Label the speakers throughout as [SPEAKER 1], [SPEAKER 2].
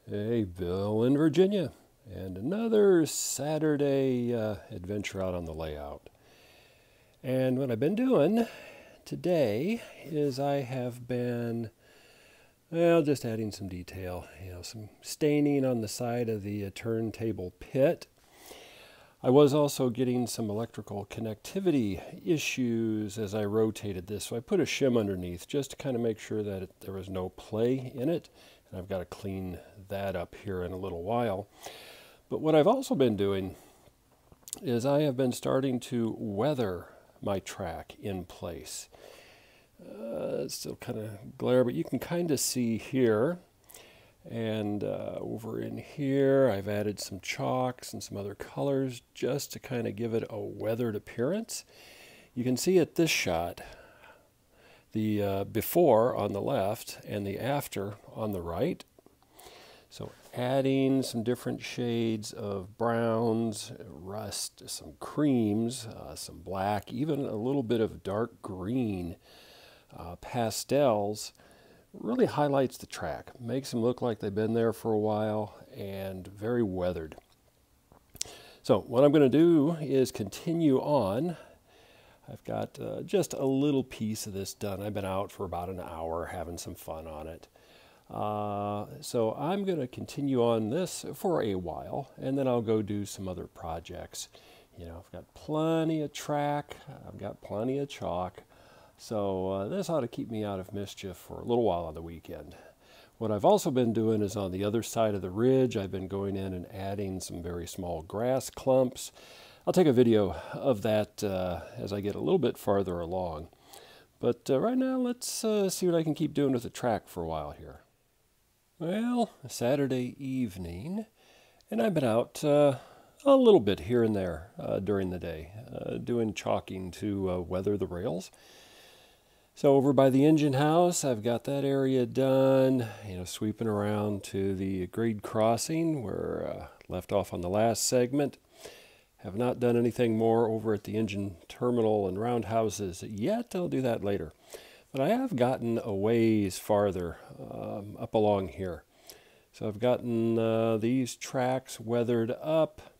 [SPEAKER 1] Hey, Bill in Virginia, and another Saturday adventure out on the layout. And what I've been doing today is I have been, well, just adding some detail, some staining on the side of the turntable pit. I was also getting some electrical connectivity issues as I rotated this, so I put a shim underneath just to kind of make sure that there was no play in it. And I've got to clean that up here in a little while. But what I've also been doing is I have been starting to weather my track in place. It's still kind of glare, but you can kind of see here. And over in here, I've added some chalks and some other colors just to kind of give it a weathered appearance. You can see at this shot the before on the left and the after on the right. So adding some different shades of browns, rust, some creams, some black, even a little bit of dark green pastels really highlights the track, makes them look like they've been there for a while and very weathered. So what I'm going to do is continue on. I've got just a little piece of this done. I've been out for about an hour having some fun on it. So I'm going to continue on this for a while, and then I'll go do some other projects. I've got plenty of track, I've got plenty of chalk, so this ought to keep me out of mischief for a little while on the weekend. What I've also been doing is on the other side of the ridge, I've been going in and adding some very small grass clumps. I'll take a video of that as I get a little bit farther along. But right now, let's see what I can keep doing with the track for a while here. Well, Saturday evening, and I've been out a little bit here and there during the day, doing chalking to weather the rails. So over by the engine house, I've got that area done, sweeping around to the grade crossing where left off on the last segment. Have not done anything more over at the engine terminal and roundhouses yet. I'll do that later. But I have gotten a ways farther up along here. So I've gotten these tracks weathered up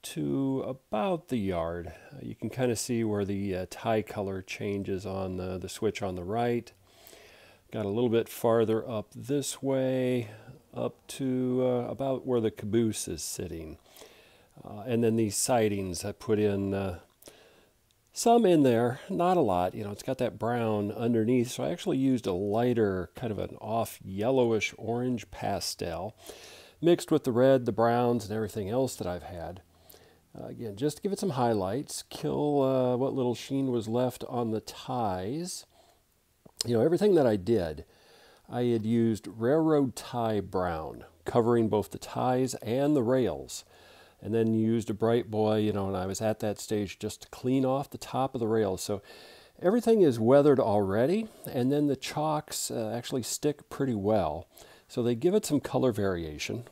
[SPEAKER 1] to about the yard. You can kind of see where the tie color changes on the switch on the right. Got a little bit farther up this way, up to about where the caboose is sitting. And then these sidings, I put in some in there, not a lot. It's got that brown underneath, so I actually used a lighter, kind of an off yellowish orange pastel, mixed with the red, the browns, and everything else that I've had. Again, just to give it some highlights, kill what little sheen was left on the ties. Everything that I did, I had used railroad tie brown, covering both the ties and the rails. And then used a bright boy, and I was at that stage just to clean off the top of the rails. So everything is weathered already, and then the chalks actually stick pretty well. So they give it some color variation.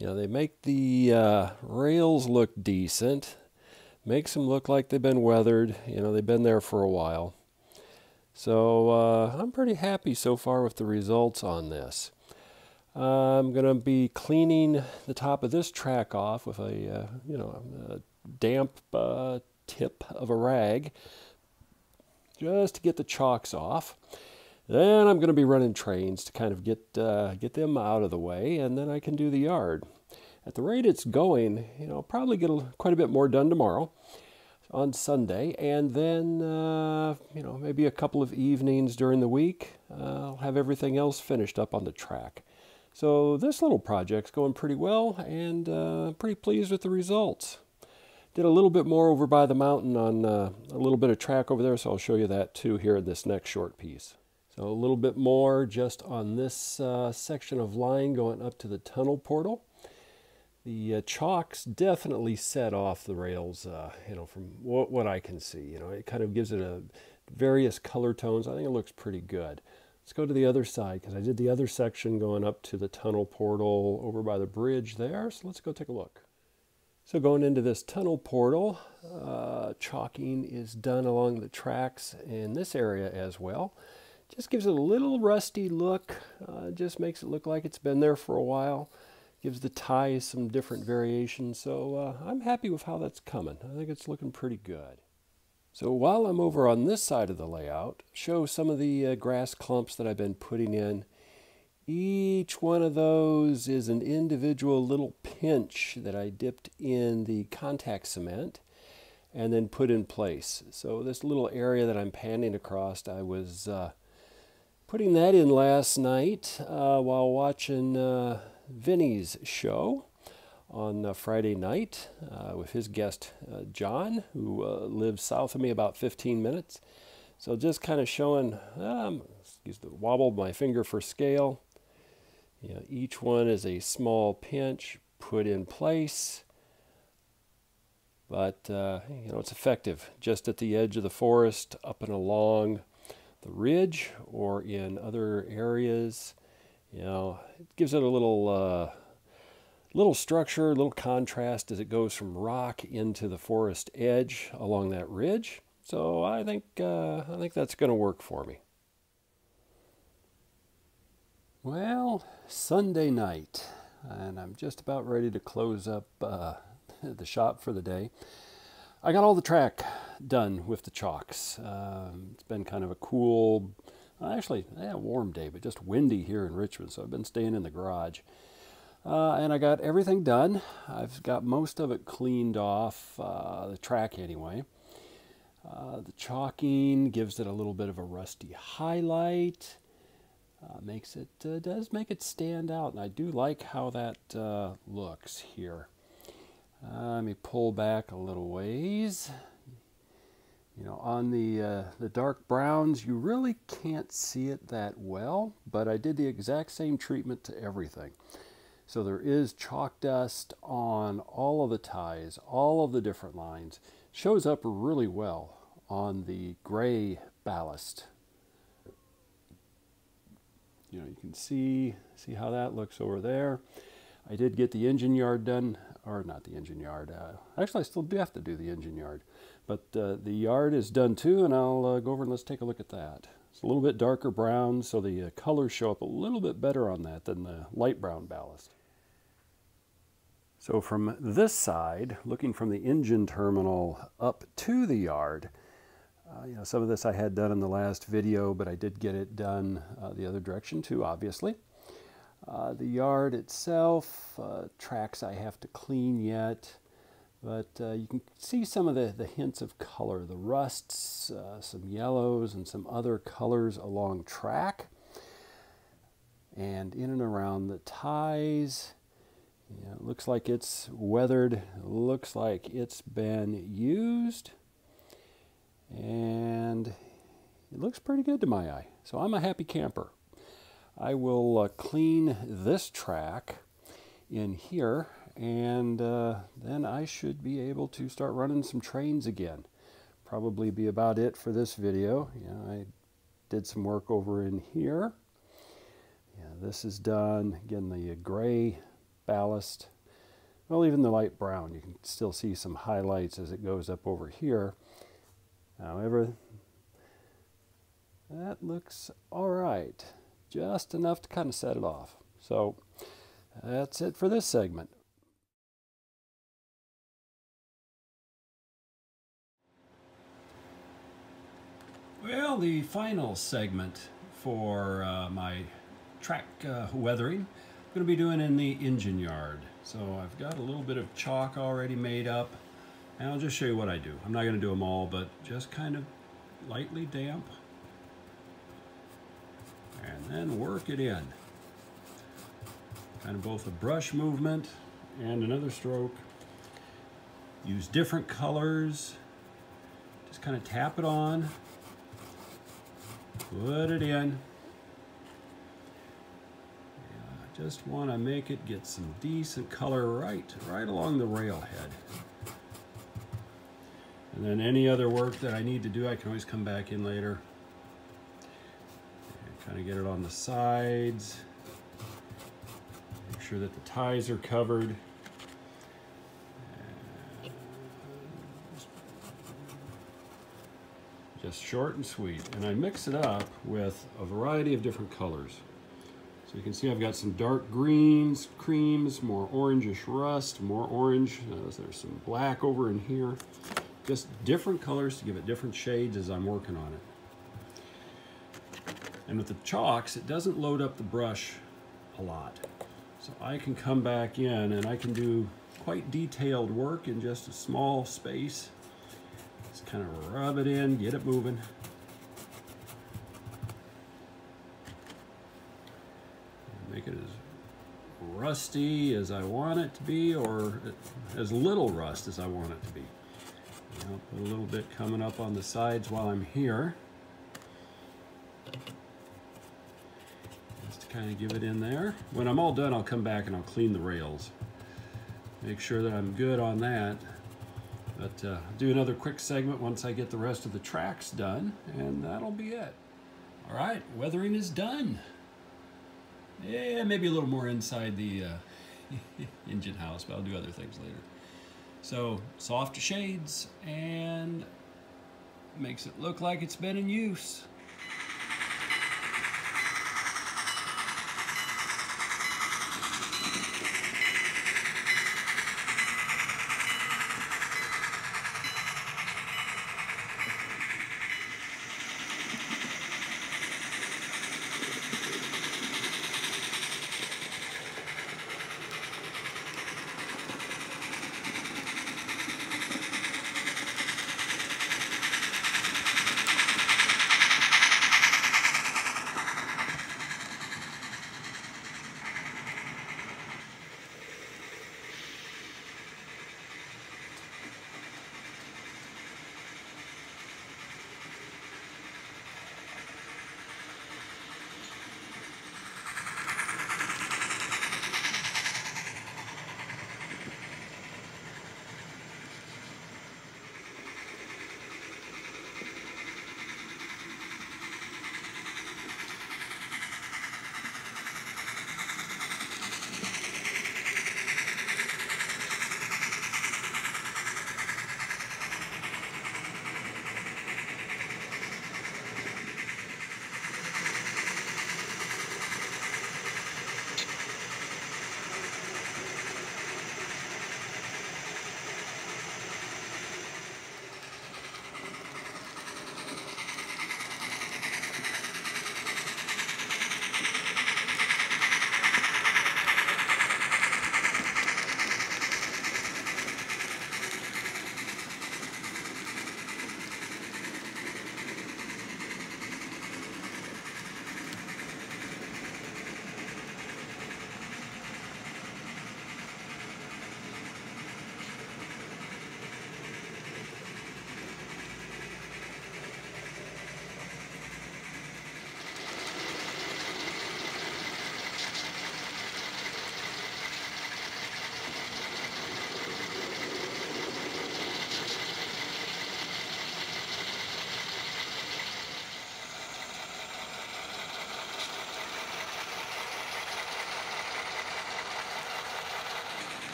[SPEAKER 1] They make the rails look decent, makes them look like they've been weathered. They've been there for a while. So I'm pretty happy so far with the results on this. I'm going to be cleaning the top of this track off with a damp tip of a rag just to get the chalks off. Then I'm going to be running trains to kind of get them out of the way, and then I can do the yard. At the rate it's going, I'll probably get quite a bit more done tomorrow on Sunday, and then maybe a couple of evenings during the week. I'll have everything else finished up on the track. So this little project's going pretty well, and pretty pleased with the results. Did a little bit more over by the mountain on a little bit of track over there, so I'll show you that too here in this next short piece. So a little bit more just on this section of line going up to the tunnel portal. The chalks definitely set off the rails, from what I can see. It kind of gives it a various color tones. I think it looks pretty good. Let's go to the other side, because I did the other section going up to the tunnel portal over by the bridge there. So let's go take a look. So going into this tunnel portal, chalking is done along the tracks in this area as well. Just gives it a little rusty look. Just makes it look like it's been there for a while. Gives the ties some different variations. So I'm happy with how that's coming. I think it's looking pretty good. So while I'm over on this side of the layout, show some of the grass clumps that I've been putting in. Each one of those is an individual little pinch that I dipped in the contact cement and then put in place. So this little area that I'm panning across, I was putting that in last night while watching Vinny's show on Friday night with his guest John, who lives south of me about 15 minutes. So just kind of showing, excuse the wobble of my finger for scale. You know, each one is a small pinch put in place, but you know, it's effective just at the edge of the forest, up and along the ridge, or in other areas. You know, it gives it a little structure, a little contrast as it goes from rock into the forest edge along that ridge. So I think that's going to work for me. Well, Sunday night, and I'm just about ready to close up the shop for the day. I got all the track done with the chalks. It's been kind of a cool, warm day, but just windy here in Richmond, so I've been staying in the garage. And I got everything done. I've got most of it cleaned off, the track anyway. The chalking gives it a little bit of a rusty highlight. Does make it stand out, and I do like how that looks here. Let me pull back a little ways. You know, on the dark browns, you really can't see it that well, but I did the exact same treatment to everything. So there is chalk dust on all of the ties, all of the different lines. Shows up really well on the gray ballast. You know, you can see how that looks over there. I did get the engine yard done, or not the engine yard. Actually, I still do have to do the engine yard. But the yard is done too, and I'll go over and let's take a look at that. It's a little bit darker brown, so the colors show up a little bit better on that than the light brown ballast. So from this side, looking from the engine terminal up to the yard, you know, some of this I had done in the last video, but I did get it done the other direction too, obviously. The yard itself, tracks I have to clean yet, but you can see some of the hints of color, the rusts, some yellows, and some other colors along track. And in and around the ties, you know, it looks like it's weathered, looks like it's been used. And it looks pretty good to my eye, so I'm a happy camper. I will clean this track in here, and then I should be able to start running some trains again. Probably be about it for this video. You know, I did some work over in here. Yeah, this is done. Again, the gray ballast, well, even the light brown, you can still see some highlights as it goes up over here. However, that looks all right, just enough to kind of set it off. So that's it for this segment. Well, the final segment for my track weathering, I'm going to be doing in the engine yard. So I've got a little bit of chalk already made up. And I'll just show you what I do. I'm not going to do them all, but just kind of lightly damp. And then work it in. Kind of both a brush movement and another stroke. Use different colors. Just kind of tap it on. Put it in. I just want to make it get some decent color right along the railhead. And then any other work that I need to do, I can always come back in later. And kind of get it on the sides. Make sure that the ties are covered. Just short and sweet. And I mix it up with a variety of different colors. So you can see I've got some dark greens, creams, more orangish rust, more orange. There's some black over in here. Just different colors to give it different shades as I'm working on it. And with the chalks, it doesn't load up the brush a lot. So I can come back in and I can do quite detailed work in just a small space. Just kind of rub it in, get it moving. Make it as rusty as I want it to be, or as little rust as I want it to be. You know, put a little bit coming up on the sides while I'm here. Just to kind of give it in there. When I'm all done, I'll come back and I'll clean the rails. Make sure that I'm good on that. But I'll do another quick segment once I get the rest of the tracks done, and that'll be it. All right, weathering is done. Yeah, maybe a little more inside the engine house, but I'll do other things later. So, soft shades, and makes it look like it's been in use.